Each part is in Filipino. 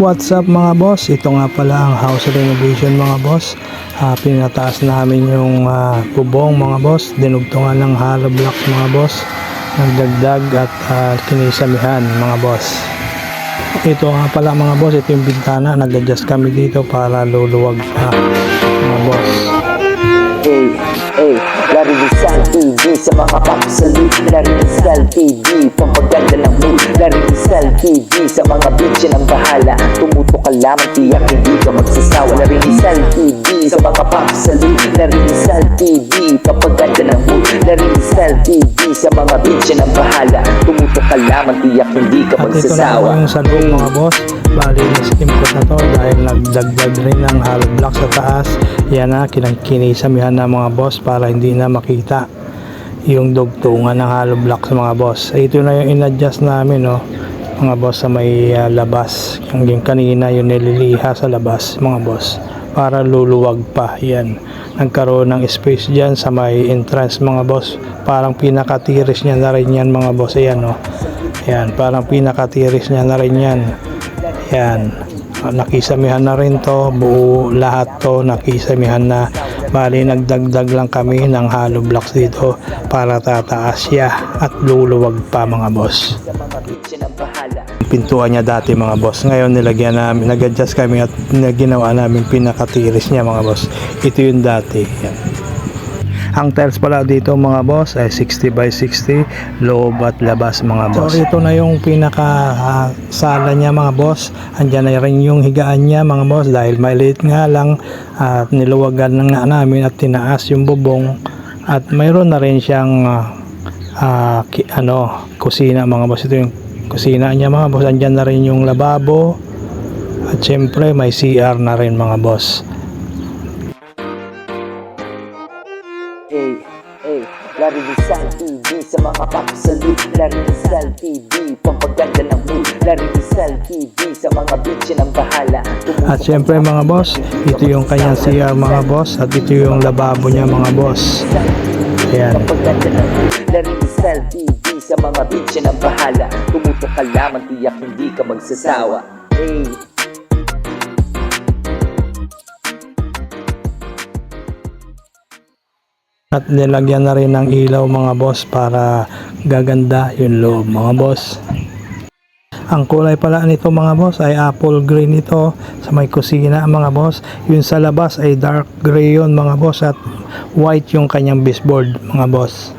What's up mga boss? Ito nga pala ang house renovation mga boss. Pinataas namin yung bubong mga boss. Dinugtungan ng hollow blocks mga boss. Nagdagdag at kinisamihan mga boss. Ito nga pala mga boss. Ito yung bintana. Nag-adjust kami dito para luluwag pa mga boss. Lari Rizal TV sa mga papasalit. Lari Rizal TV, pampaganda ng mood. Lari Rizal TV sa mga bitch ng bahala. Tumuto ka lamang, tiyak hindi ka magsasawa. Lari Rizal TV sa mga papasalit. Lari Rizal TV, pampaganda ng mood. Lari Rizal TV sa mga bitch ng bahala. Tumuto ka lamang, tiyak hindi ka magsasawa. At ito na yung salong mga boss. Bali na skim ko na to dahil nagdagdag rin ng hollow block sa taas. Yan na, kinisamihan na mga boss para hindi na makita yung dugtungan ng hollow block sa mga boss. Ito na yung in-adjust namin mga boss sa may labas. Yung kanina yung nililiha sa labas mga boss para luluwag pa. Yan, nagkaroon ng space dyan sa may entrance mga boss. Parang pinakatiris niya na rin yan mga boss. Ayan yan, parang pinakatiris niya na rin yan. Yan, nakisamihan na rin to, buo lahat to nakisamihan na. Bali nagdagdag lang kami ng hollow blocks dito para tataas siya at luluwag pa mga boss. Pintuan niya dati mga boss, ngayon nilagyan namin, nag-adjust kami at ginawa namin pinakatiris niya mga boss. Ito yung dati. Yan. Ang tiles pala dito mga boss ay 60 by 60 loob at labas mga boss. So ito na yung pinaka sala niya mga boss. Andyan na rin yung higaan niya mga boss dahil maliit nga lang at niluwagan na nga namin at tinaas yung bubong. At mayroon na rin siyang kusina mga boss. Ito yung kusina niya mga boss. Andyan na rin yung lababo at syempre may CR na rin mga boss. Lari Rizal TV sa mga papasalit. Lari Rizal TV, pampaganda ng mood. Lari Rizal TV sa mga bitch ng bahala. At syempre mga boss, ito yung kanyang CR mga boss. At ito yung lababo niya mga boss. Ayan. Pampaganda ng mood. Lari Rizal TV sa mga bitch ng bahala. Tumuto ka lamang, tiyak hindi ka magsasawa. At nilagyan na rin ng ilaw mga boss para gaganda yung loob mga boss. Ang kulay pala nito mga boss ay apple green ito sa may kusina mga boss. Yung sa labas ay dark gray yun mga boss at white yung kanyang baseboard mga boss.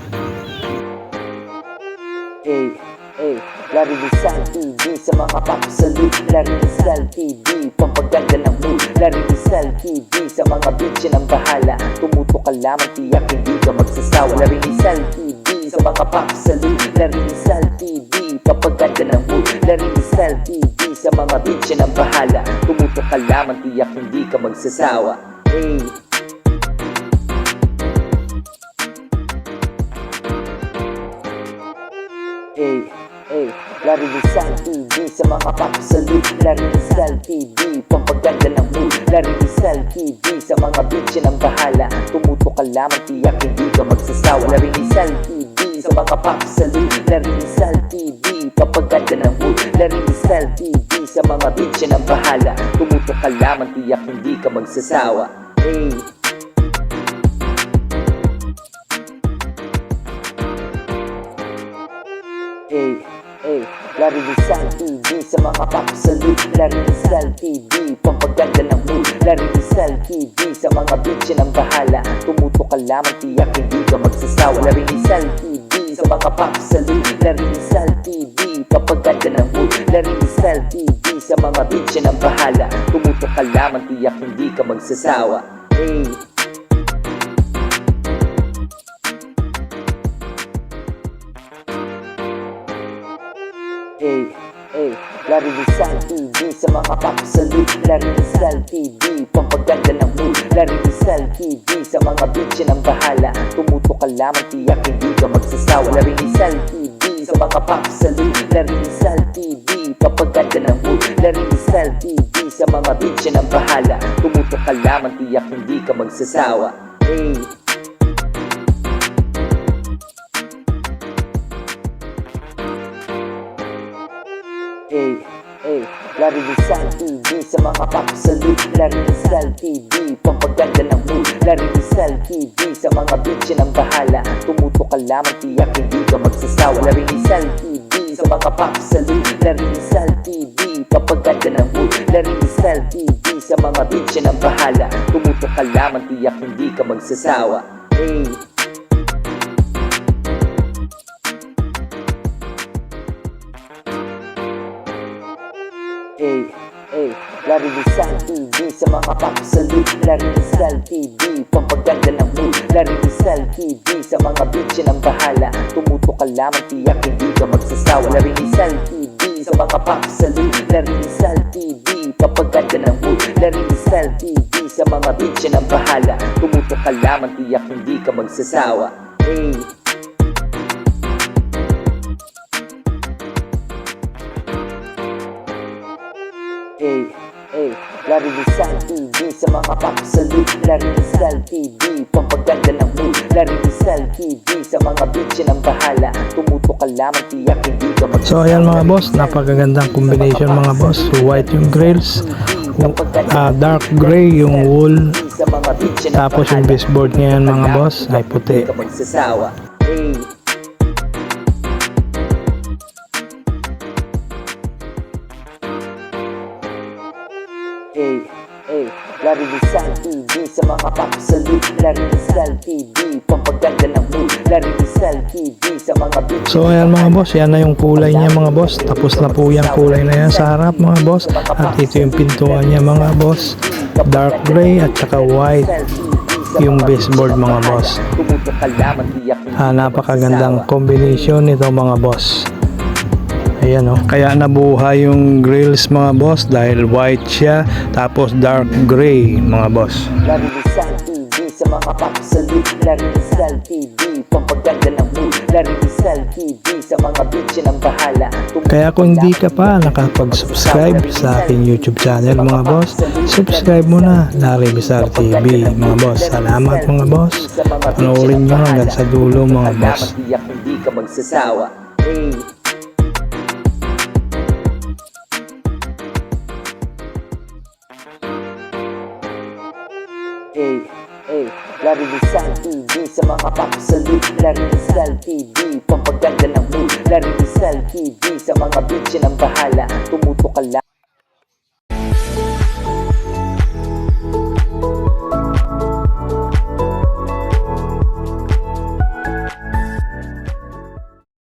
Lari Rizal TV sa mga papasalit. Lari Rizal TV, pampaganda ng mood. Lari Rizal TV sa mga bitch ng bahala. Tumuto ka lamang, tiyak hindi ka magsasawa. Lari Rizal TV sa mga papasalit. Lari Rizal TV, pampaganda ng mood. Lari Rizal TV sa mga bitch ng bahala. Tumuto ka lamang, tiyak hindi ka magsasawa. Lari Rizal TV sa mga papasalit. Lari Rizal TV, pampaganda ng mood. Lari Rizal TV sa mga bitch ng bahala. Tumuto ka lamang, tiyak hindi ka magsasawa. Lari Rizal TV sa mga papasalit. Lari Rizal TV, pampaganda ng mood. Lari Rizal TV sa mga bitch ng bahala. Tumuto ka lamang, tiyak hindi ka magsasawa. Lari Rizal TV sa mga papasalit. Lari Rizal TV, pampaganda ng mood. Lari Rizal TV sa mga bitch ng bahala. Tumuto ka lamang, tiyak hindi ka magsasawa. Lari Rizal TV sa mga papasalit. Lari Rizal TV, pampaganda ng mood. Lari Rizal TV sa mga bitch ng bahala. Tumuto ka lamang, tiyak hindi ka magsasawa. Lari Rizal TV sa mga papasalit. Lari Rizal TV, pampaganda ng mood. Lari Rizal TV sa mga bitch ng bahala. Tumuto ka lamang, tiyak hindi ka magsasawa. Lari Rizal TV sa mga papasalit. Lari Rizal TV, pampaganda ng mood. Lari Rizal TV sa mga bitch ng bahala. Tumuto ka lamang, tiyak hindi ka magsasawa. Larry Rizal TV sa mga papasalit. Larry Rizal TV, pampaganda ng mood. Larry Rizal TV sa mga bitch ng bahala. Tumuto ka lamang, tiyak hindi ka magsasawa. Larry Rizal TV sa mga papasalit. Larry Rizal TV, pampaganda ng mood. Larry Rizal TV sa mga bitch ng bahala. Tumuto ka lamang, tiyak hindi ka magsasawa. Hey. Larry Rizal TV sa mga papasalit. Larry Rizal TV, pampaganda ng mood. Larry Rizal TV sa mga bitch ng bahala. Tumuto ka lamang, tiyak hindi ka magsasawa. Larry Rizal TV sa mga papasalit. Larry Rizal TV, pampaganda ng mood. Larry Rizal TV sa mga bitch ng bahala. Tumuto ka lamang, tiyak hindi ka magsasawa. Hey. Larry Rizal TV sa mga papasalit. Larry Rizal TV, pampaganda ng mood. Larry Rizal TV sa mga bitch ng bahala. Tumuto ka lamang, tiyak hindi ka magsasawa. So ayan mga boss, napakagandang combination mga boss. White yung grills, dark gray yung wool, tapos yung baseboard ngayon mga boss ay puti. Larry Rizal TV sa mga papasalit. Larry Rizal TV, pampaganda ng mood. Larry Rizal TV sa mga bitch. So ayan mga boss, yan na yung kulay niya mga boss. Tapos na po yung kulay na yan sa harap mga boss. At ito yung pintuan niya mga boss, dark gray at saka white yung baseboard mga boss. Napakagandang combination nito mga boss. Ayan o, kaya nabuhay yung grills mga boss dahil white siya, tapos dark gray mga boss. Larry Rizal TV sa mga papasalit. Larry Rizal TV, pampaganda ng mood. Larry Rizal TV sa mga bitch ng bahala. Kaya kung hindi ka pa nakapag-subscribe sa aking YouTube channel mga boss, subscribe mo na, Larry Rizal TV mga boss. Salamat mga boss, panoorin nyo hanggang sa dulo mga boss. Hindi ka magsasawa. Hey. Larry Rizal TV sa mga papasalit. Larry Rizal TV, pampaganda ng mood. Larry Rizal TV sa mga bitch ng bahala. Tumuto ka lang.